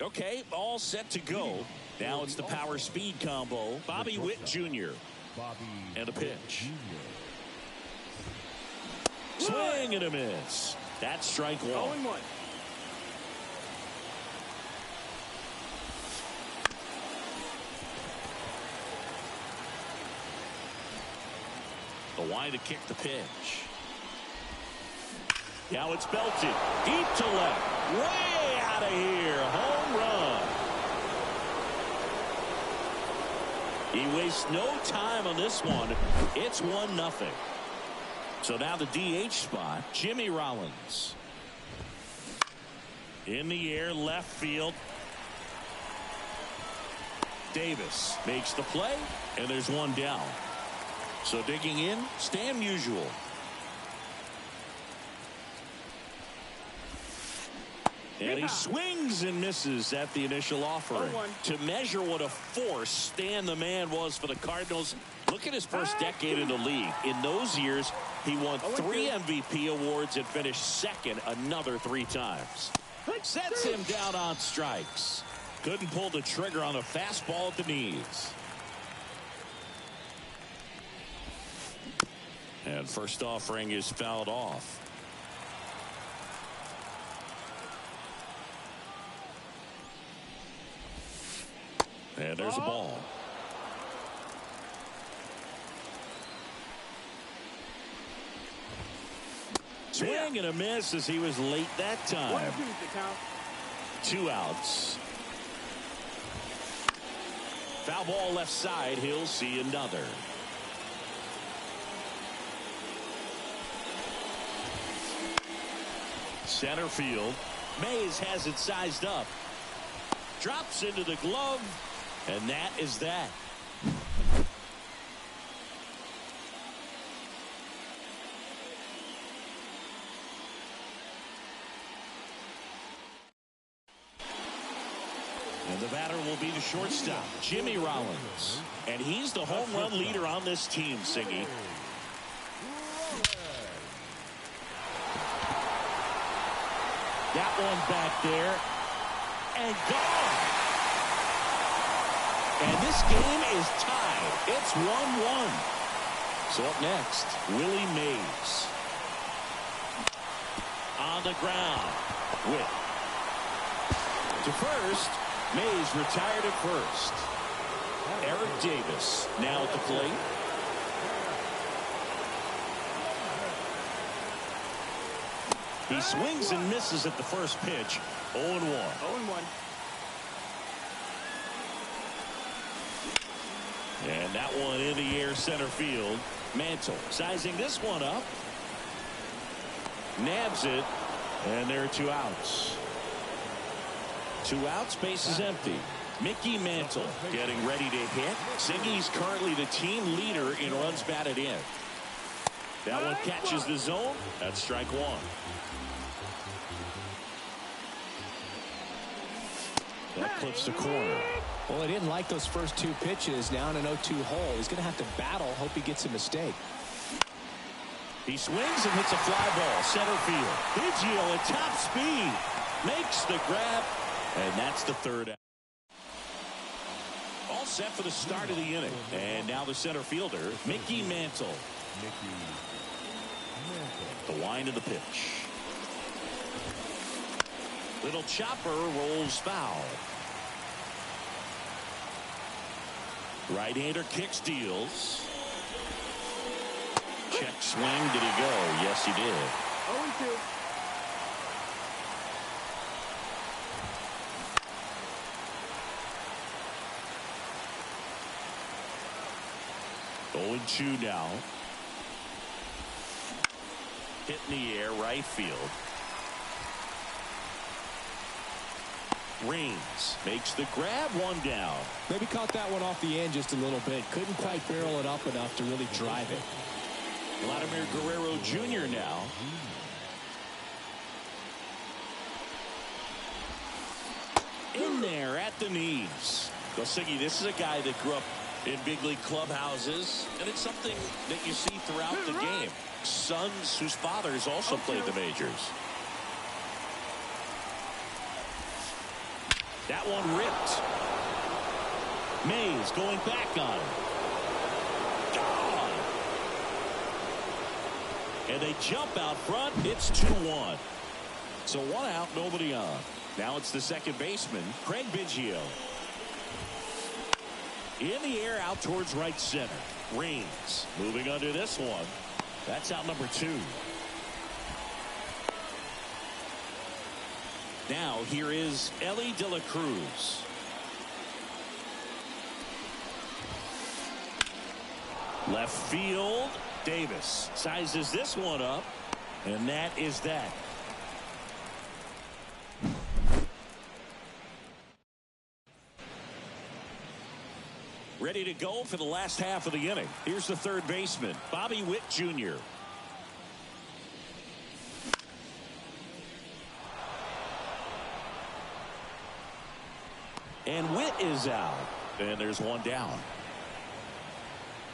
Okay, all set to go. Now it's the power speed combo. Bobby Witt Jr. And a pitch. Swing and a miss. That's strike one. 0-1. The line to kick the pitch. Now it's belted deep to left. Way out of here. Home run. He wastes no time on this one. It's 1-0. So now the DH spot, Jimmy Rollins. In the air, left field. Davis makes the play, and there's one down. So digging in, Stan Musial. And he swings and misses at the initial offering. To measure what a force Stan the Man was for the Cardinals, look at his first decade in the league. In those years, he won 3 MVP awards and finished second another 3 times. Sets him down on strikes. Couldn't pull the trigger on a fastball at the knees. And first offering is fouled off. And there's a ball. Swing and a miss as he was late that time. 2 outs. Foul ball left side. He'll see another. Center field. Mays has it sized up. Drops into the glove. And that is that. And the batter will be the shortstop, Jimmy Rollins. And he's the home run leader on this team, Siggy. That one back there. And gone. And this game is tied. It's 1-1. So up next, Willie Mays. On the ground. Witt. To first. Mays retired at first. Eric Davis now at the plate. He swings and misses at the first pitch. 0-1. 0-1. And that one in the air center field. Mantle sizing this one up. Nabs it. And there are 2 outs. 2 outs, base is empty. Mickey Mantle getting ready to hit. Siggy's currently the team leader in runs batted in. That one catches the zone. That's strike 1. That clips the corner. Well, he didn't like those first 2 pitches. Now in an 0-2 hole. He's going to have to battle. Hope he gets a mistake. He swings and hits a fly ball. Center field. Biggio at top speed. Makes the grab. And that's the 3rd out. All set for the start of the inning. And now the center fielder, Mickey Mantle. The wind of the pitch. Little chopper rolls foul. Right-hander kicks, deals. Check swing. Did he go? Yes, he did. 0-2. Going 2 now. Hit in the air, right field. Reigns makes the grab, 1 down. Maybe caught that one off the end just a little bit. Couldn't quite barrel it up enough to really drive it. Vladimir Guerrero Jr. now. In there at the knees. Siggy, this is a guy that grew up in big league clubhouses, and it's something that you see throughout the game. Sons whose fathers also played the majors. That one ripped. Mays going back on him. Gone. And they jump out front. It's 2-1. So 1 out, nobody on. Now it's the second baseman, Craig Biggio. In the air out towards right center. Raines moving under this one. That's out number 2. Now here is Elly De La Cruz. Left field. Davis sizes this one up. And that is that. Ready to go for the last half of the inning. Here's the third baseman, Bobby Witt Jr. And Witt is out. And there's one down.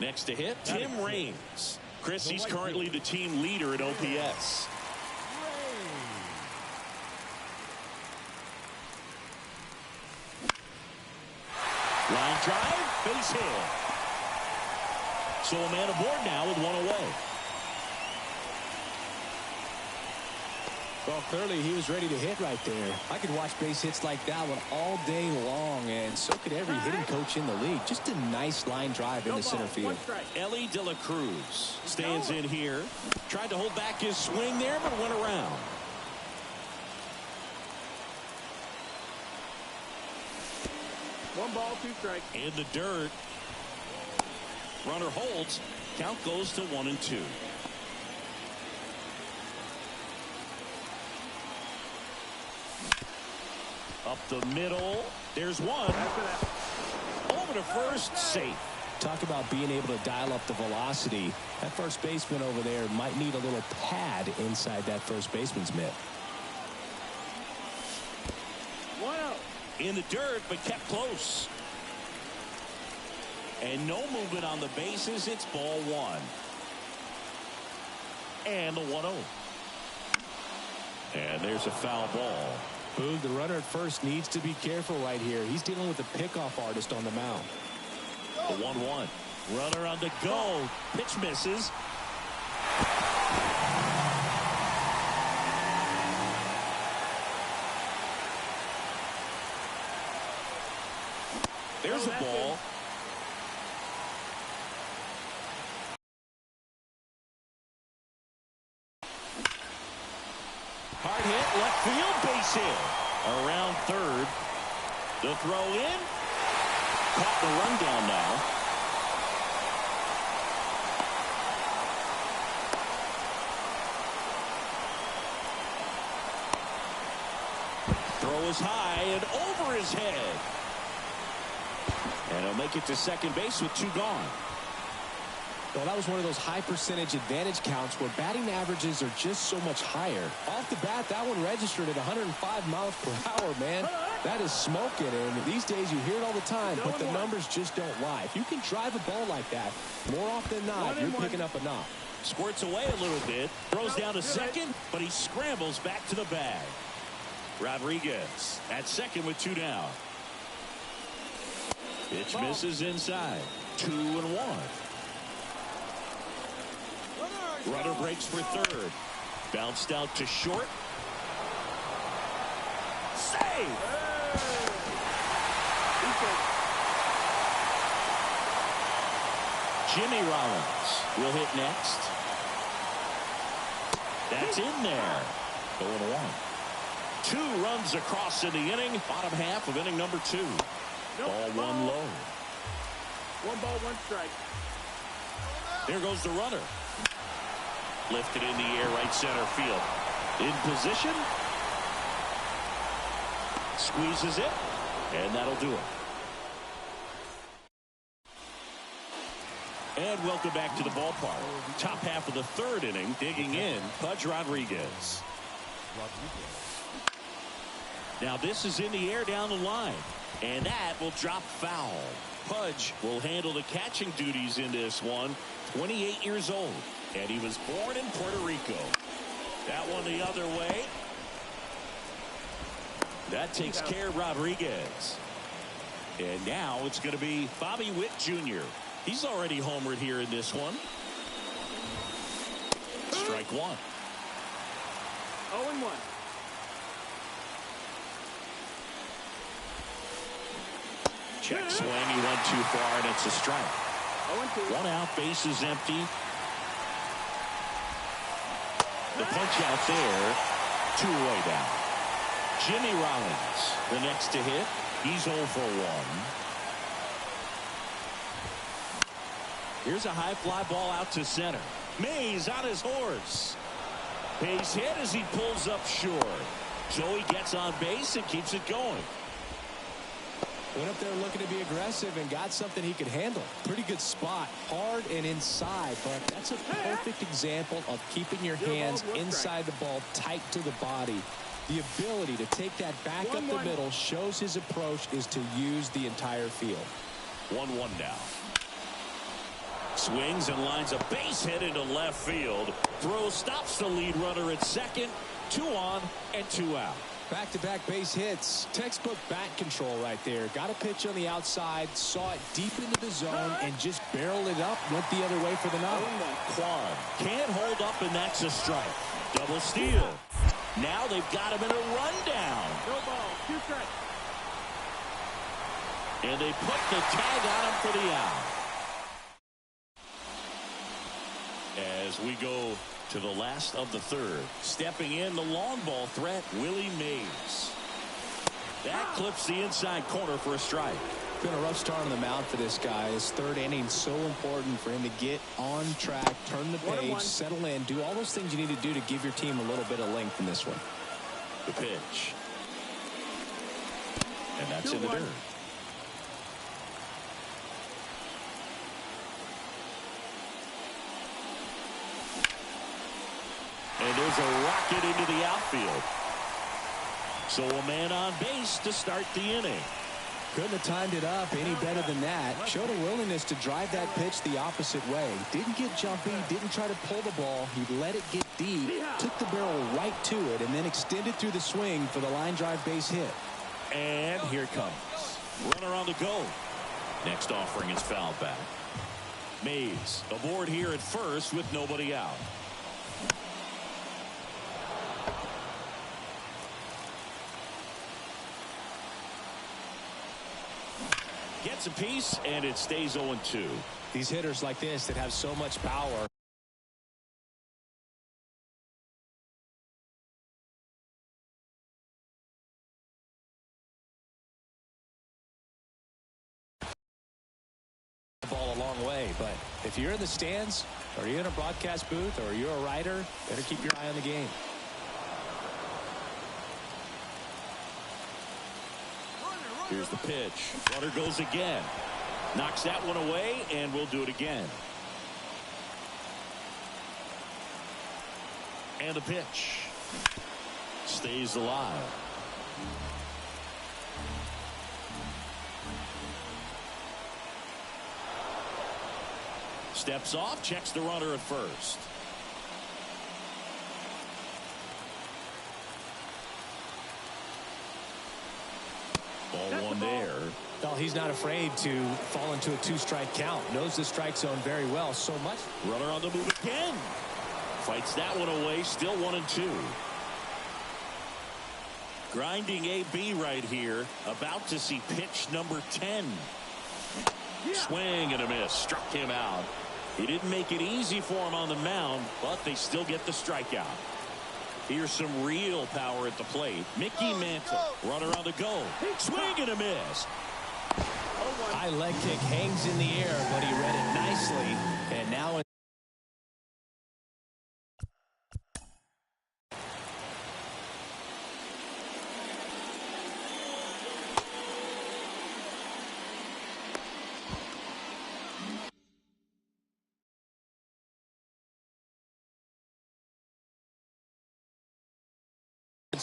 Next to hit, Tim Raines. Chris, he's currently the team leader in OPS. Line drive, base hit. So a man aboard now with 1 away. Well, clearly he was ready to hit right there. I could watch base hits like that one all day long, and so could every hitting coach in the league. Just a nice line drive into center field. Elly De La Cruz stands in here. Tried to hold back his swing there, but went around. One ball, 2 strikes. In the dirt. Runner holds. Count goes to 1-2. Up the middle. There's one. Over to first, safe. Talk about being able to dial up the velocity. That first baseman over there might need a little pad inside that first baseman's mitt. 1-0. In the dirt, but kept close. And no movement on the bases. It's ball 1. And the 1-0. And there's a foul ball. Boog, the runner at first needs to be careful right here. He's dealing with a pickoff artist on the mound. The 1-1. Runner on the go. Pitch misses. There's a ball. Hard hit, left field, base hit. Around third. The throw in. Caught the run down now. Throw is high and over his head. And he'll make it to second base with 2 gone. Well, that was one of those high percentage advantage counts where batting averages are just so much higher. Off the bat, that one registered at 105 miles per hour, man. That is smoking, and these days you hear it all the time, but the numbers just don't lie. If you can drive a ball like that, more often than not, you're picking up a knock. Squirts away a little bit, throws down to second, but he scrambles back to the bag. Rodriguez at second with 2 down. Pitch misses inside. 2-1. Runner breaks for third. Bounced out to short. Save! Jimmy Rollins will hit next. That's in there. 0-1. 2 runs across in the inning. Bottom half of inning number 2. Ball 1 low. 1 ball, 1 strike. There goes the runner. Lifted in the air, right center field. In position. Squeezes it. And that'll do it. And welcome back to the ballpark. Top half of the third inning. Digging in, Pudge Rodriguez. Now this is in the air down the line. And that will drop foul. Pudge will handle the catching duties in this one. 28 years old. And he was born in Puerto Rico. That one the other way. That takes care of Rodriguez. And now it's going to be Bobby Witt Jr. He's already homered here in this one. Strike one. 0-1. Check swing. He went too far, and it's a strike. 0-2. One out, base is empty. The punch out there. 2 away down. Jimmy Rollins, the next to hit. He's 0 for 1. Here's a high fly ball out to center. Mays on his horse. Base hit as he pulls up short. Joey gets on base and keeps it going. Went up there looking to be aggressive and got something he could handle. Pretty good spot, hard and inside, but that's a perfect example of keeping your hands inside the ball, tight to the body. The ability to take that back up the middle shows his approach is to use the entire field. 1-1 now. Swings and lines a base hit into left field. Throw stops the lead runner at second. 2 on and 2 out. Back-to-back base hits. Textbook bat control right there. Got a pitch on the outside, saw it deep into the zone, and just barreled it up, went the other way for the knock. Quan can't hold up, and that's a strike. Double steal. Now they've got him in a rundown. No ball. 2 strikes. And they put the tag on him for the out. As we go to the last of the third. Stepping in, the long ball threat, Willie Mays. That clips the inside corner for a strike. Been a rough start on the mound for this guy. His third inning so important for him to get on track, turn the page, settle in, do all those things you need to do to give your team a little bit of length in this one. The pitch. And that's in the dirt. And there's a rocket into the outfield. So a man on base to start the inning. Couldn't have timed it up any better than that. Showed a willingness to drive that pitch the opposite way. Didn't get jumpy, didn't try to pull the ball. He let it get deep, took the barrel right to it, and then extended through the swing for the line drive base hit. And here it comes. Runner on the go. Next offering is fouled back. Mays aboard here at first with nobody out. Gets a piece, and it stays 0-2. These hitters like this that have so much power. The ball a long way, but if you're in the stands, or you're in a broadcast booth, or you're a writer, better keep your eye on the game. Here's the pitch. Runner goes again. Knocks that one away, and we'll do it again. And the pitch. Stays alive. Steps off, checks the runner at first. Ball one there. Well, he's not afraid to fall into a 2-strike count. Knows the strike zone very well. So much. Runner on the move again. Fights that one away. Still 1-2. Grinding AB right here. About to see pitch number 10. Swing and a miss. Struck him out. He didn't make it easy for him on the mound, but they still get the strikeout. Here's some real power at the plate. Mickey Mantle, runner on the go. Swing and a miss. High leg kick hangs in the air, but he read it nicely. And now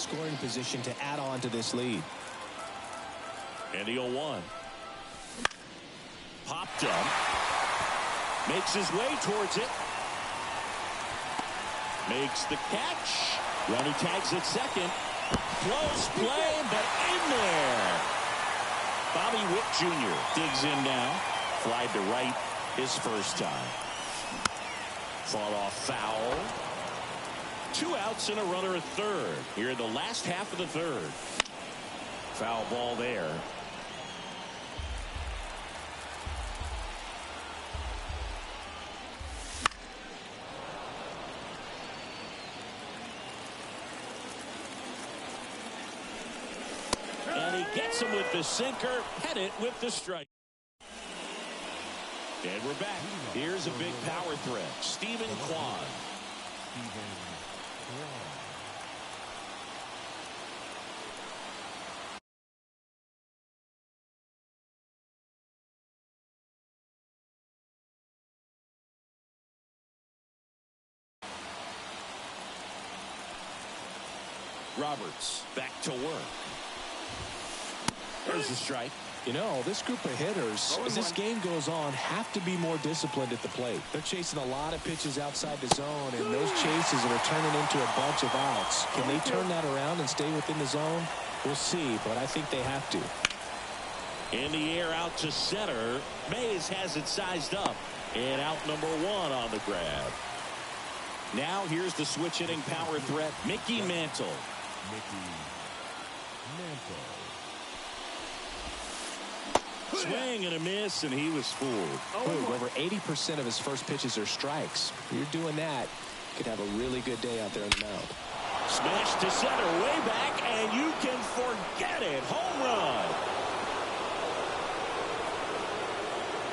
scoring position to add on to this lead. And the 0-1. Popped up. Makes his way towards it. Makes the catch. Runner tags at second. Close play, but in there. Bobby Witt Jr. digs in now. Flied to right his first time. Fought off foul. 2 outs and a runner at third. Here in the last half of the third. Foul ball there. And he gets him with the sinker. Head it with the strike. And we're back. Here's a big power threat. Stephen Kwan. Roberts back to work. There's the strike. You know, this group of hitters, as this game goes on, have to be more disciplined at the plate. They're chasing a lot of pitches outside the zone, and those chases are turning into a bunch of outs. Can they turn that around and stay within the zone? We'll see, but I think they have to. In the air out to center. Mays has it sized up. And out number 1 on the grab. Now here's the switch hitting power threat, Mickey Mantle. Swing and a miss, and he was fooled. Over 80% of his first pitches are strikes. If you're doing that, you could have a really good day out there on the mound. Smash to center, way back, and you can forget it. Home run.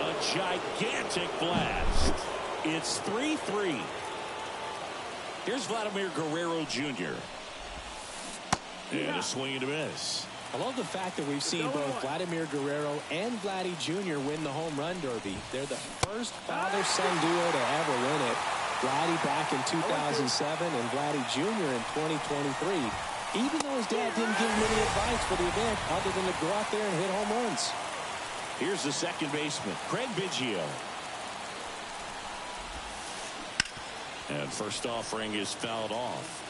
A gigantic blast. It's 3-3. Here's Vladimir Guerrero Jr. And a swing and a miss. I love the fact that we've seen both Vladimir Guerrero and Vladdy Jr. win the home run derby. They're the first father-son duo to ever win it. Vladdy back in 2007 and Vladdy Jr. in 2023. Even though his dad didn't give him any advice for the event other than to go out there and hit home runs. Here's the second baseman, Craig Biggio. And first offering is fouled off.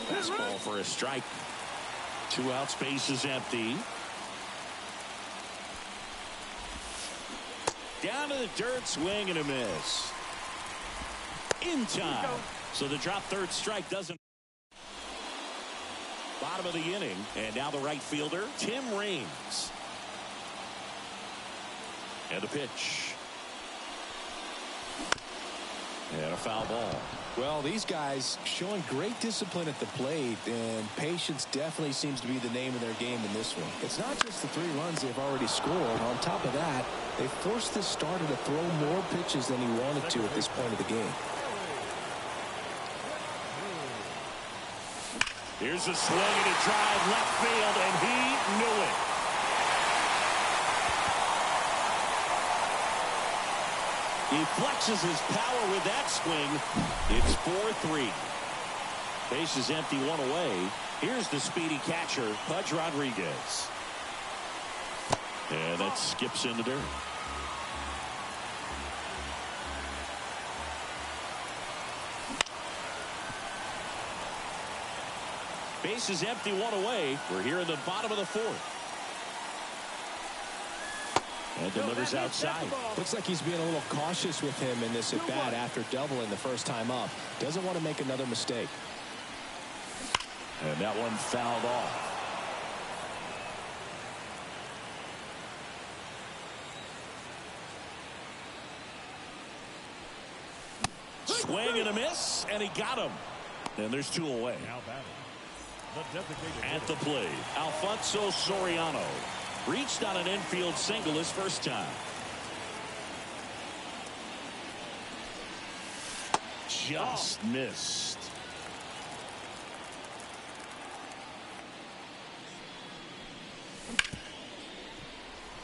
Fastball for a strike. 2 outs, base is empty. Down to the dirt, swing and a miss. In time. So the drop third strike doesn't. Bottom of the inning. And now the right fielder, Tim Raines. And a pitch. And a foul ball. Well, these guys showing great discipline at the plate, and patience definitely seems to be the name of their game in this one. It's not just the 3 runs they've already scored. On top of that, they forced this starter to throw more pitches than he wanted to at this point of the game. Here's a swing and a drive left field, and he knew it. He flexes his power with that swing. It's 4-3. Base is empty, 1 away. Here's the speedy catcher, Pudge Rodriguez. And that skips in the dirt. Base is empty, 1 away. We're here in the bottom of the 4th. And delivers outside. Looks like he's being a little cautious with him in this at-bat after doubling the first time up. Doesn't want to make another mistake. And that one fouled off. Swing and a miss, and he got him. And there's 2 away. At the plate, Alfonso Soriano. Reached on an infield single his first time. Just missed.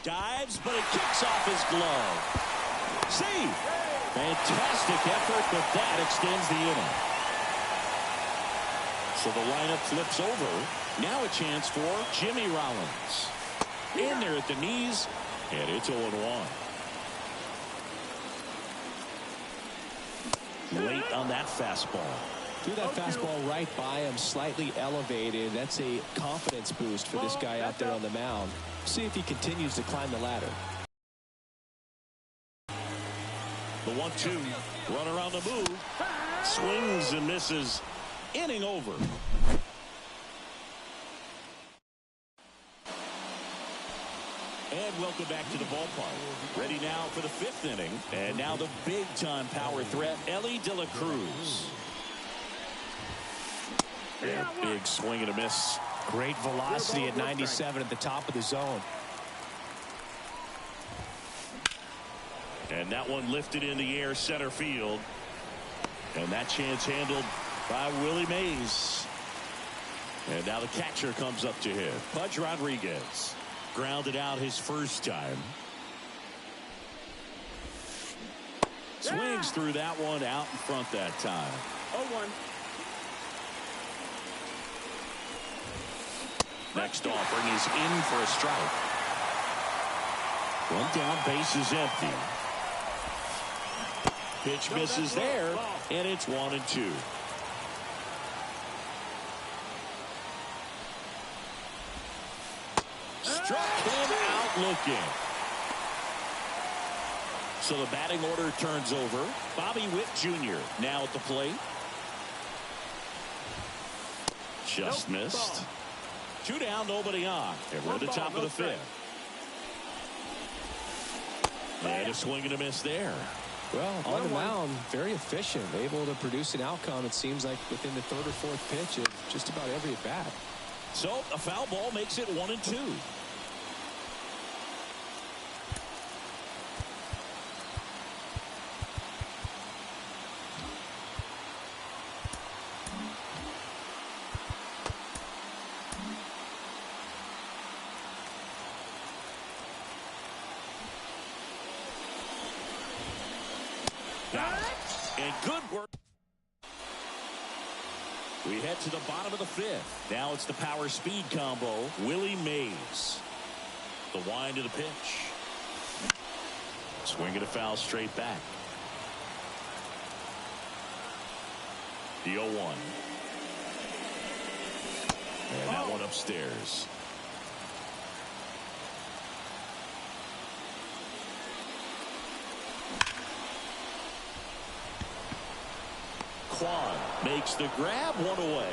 Dives, but it kicks off his glove. Save. Fantastic effort, but that extends the inning. So the lineup flips over. Now a chance for Jimmy Rollins. In there at the knees, and it's 0-1. Late on that fastball. Threw that fastball right by him, slightly elevated. That's a confidence boost for this guy out there on the mound. See if he continues to climb the ladder. The 1-2. Runner on the move. Swings and misses. Inning over. And welcome back to the ballpark. Ready now for the 5th inning. And now the big-time power threat, Elly De La Cruz. And big swing and a miss. Great velocity at 97 at the top of the zone. And that one lifted in the air center field. And that chance handled by Willie Mays. And now the catcher comes up to him. Pudge Rodriguez grounded out his first time. Swings through that one out in front that time. 0-1. Next offering is in for a strike. One down, base is empty. Pitch misses there, and it's 1-2. Struck him out looking. So the batting order turns over. Bobby Witt Jr. now at the plate. Just missed. 2 down, nobody on. And we're at the top of the 5th. And a swing and a miss there. Well, on the mound, very efficient, able to produce an outcome, it seems like, within the 3rd or 4th pitch of just about every at-bat. So a foul ball makes it 1-2. And good work. We head to the bottom of the 5th. Now it's the power speed combo. Willie Mays. The wind of the pitch. Swing and a foul straight back. The 0-1. And that one upstairs. Kwan makes the grab, 1 away.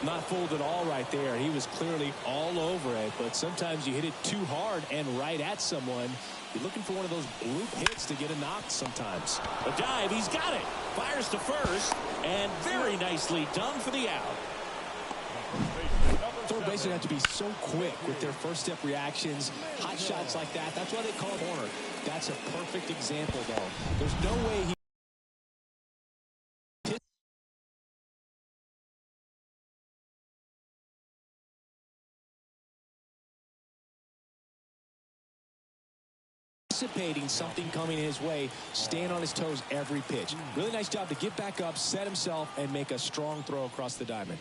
Not fooled at all right there. He was clearly all over it, but sometimes you hit it too hard and right at someone. You're looking for one of those bloop hits to get a knock sometimes. A dive, he's got it. Fires to first, and very nicely done for the out. Third basemen have to be so quick with their first step reactions. Hot shots like that, that's why they call it corner. That's a perfect example, though. There's no way he anticipating something coming his way, staying on his toes every pitch. Really nice job to get back up, set himself, and make a strong throw across the diamond.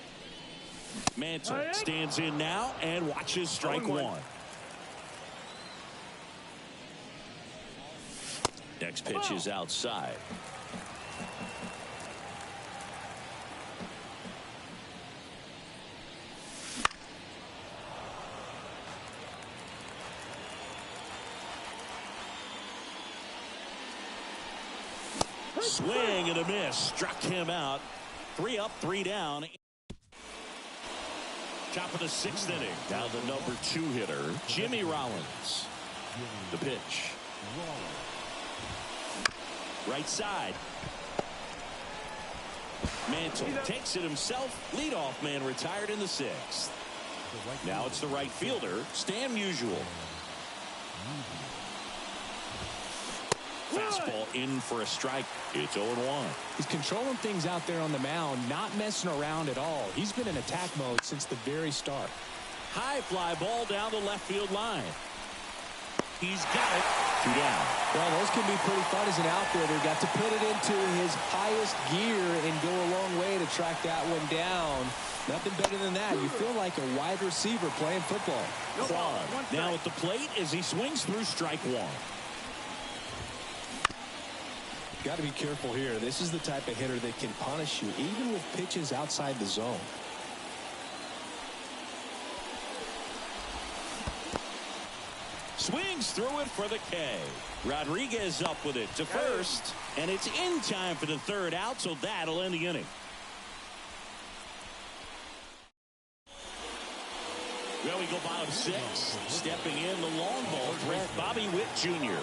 Mantle stands in now and watches strike 1. Next pitch is outside. Swing and a miss. Struck him out. 3 up, 3 down. Top of the 6th inning. Now the number 2 hitter, Jimmy Rollins. The pitch. Right side. Mantle takes it himself. Leadoff man retired in the 6th. Now it's the right fielder, Stan Musial. Fastball in for a strike. It's 0-1. He's controlling things out there on the mound, not messing around at all. He's been in attack mode since the very start. High fly ball down the left field line. He's got it. 2 down. Well, those can be pretty fun as an outfielder. Got to put it into his highest gear and go a long way to track that one down. Nothing better than that. You feel like a wide receiver playing football. Kwan now at the plate as he swings through strike 1. Got to be careful here. This is the type of hitter that can punish you even with pitches outside the zone. Swings through it for the K. Rodriguez up with it to first, and it's in time for the third out, so that'll end the inning. Well, we go bottom six. Stepping in the long ball threat, Bobby Witt Jr.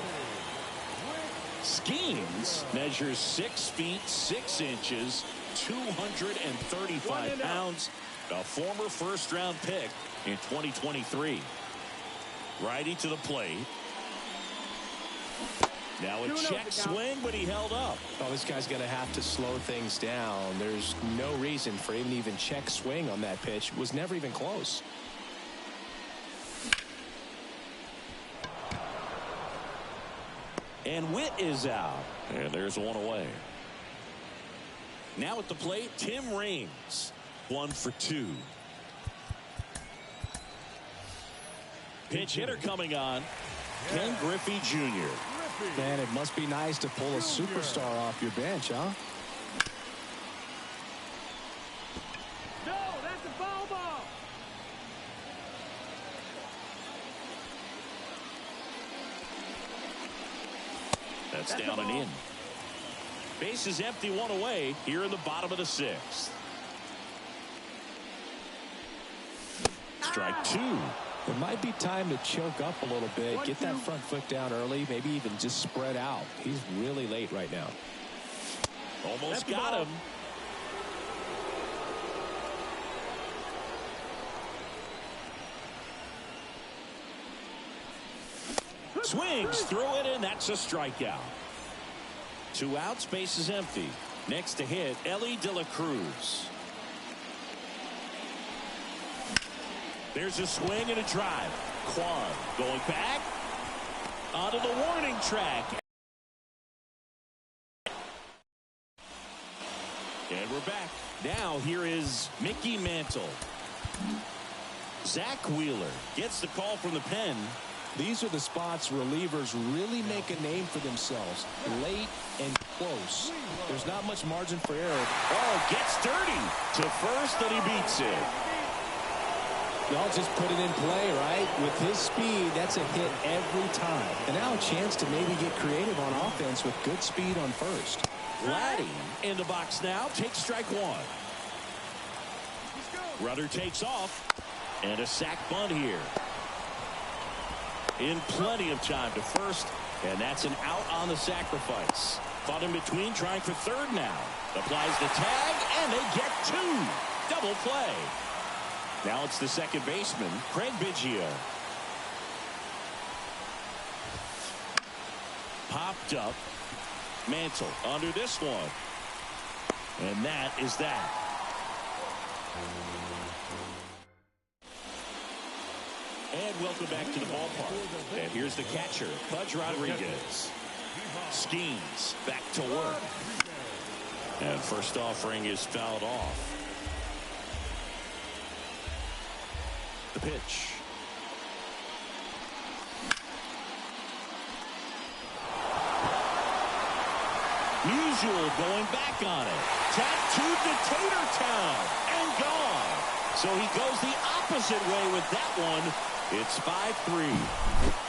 Skeens measures 6 feet 6 inches, 235 pounds, a former first-round pick in 2023. Righty to the plate. Now a check swing, but he held up. Oh, this guy's going to have to slow things down. There's no reason for him to even check swing on that pitch. It was never even close. And Witt is out. And there's one away. Now at the plate, Tim Raines. 1 for 2. Pinch hitter coming on. Ken Griffey Jr. Man, it must be nice to pull a superstar off your bench, huh? No, that's a foul ball. That's down and in. Base is empty, 1 away here in the bottom of the 6th. Strike 2. It might be time to choke up a little bit, get that front foot down early, maybe even just spread out. He's really late right now. Almost got him. Swings through it, and that's a strikeout. 2 outs, base is empty. Next to hit, Ellie De La Cruz. There's a swing and a drive. Kwan going back onto the warning track. And we're back. Now here is Mickey Mantle. Zach Wheeler gets the call from the pen. These are the spots relievers really make a name for themselves. Late and close. There's not much margin for error. Oh, gets dirty to first, and he beats it. They'll just put it in play, right? With his speed, that's a hit every time. And now a chance to maybe get creative on offense with good speed on first. Vladdy in the box now. Takes strike 1. Rudder takes off. And a sac bunt here. In plenty of time to first. And that's an out on the sacrifice. Caught in between, trying for third now. Applies the tag, and they get 2. Double play. Now it's the second baseman, Craig Biggio. Popped up. Mantle under this one. And that is that. And welcome back to the ballpark. And here's the catcher, Pudge Rodriguez. Skeens back to work. And first offering is fouled off. The pitch. Musial going back on it. Tattooed to Tatertown and gone. So he goes the opposite way with that one. It's 5-3.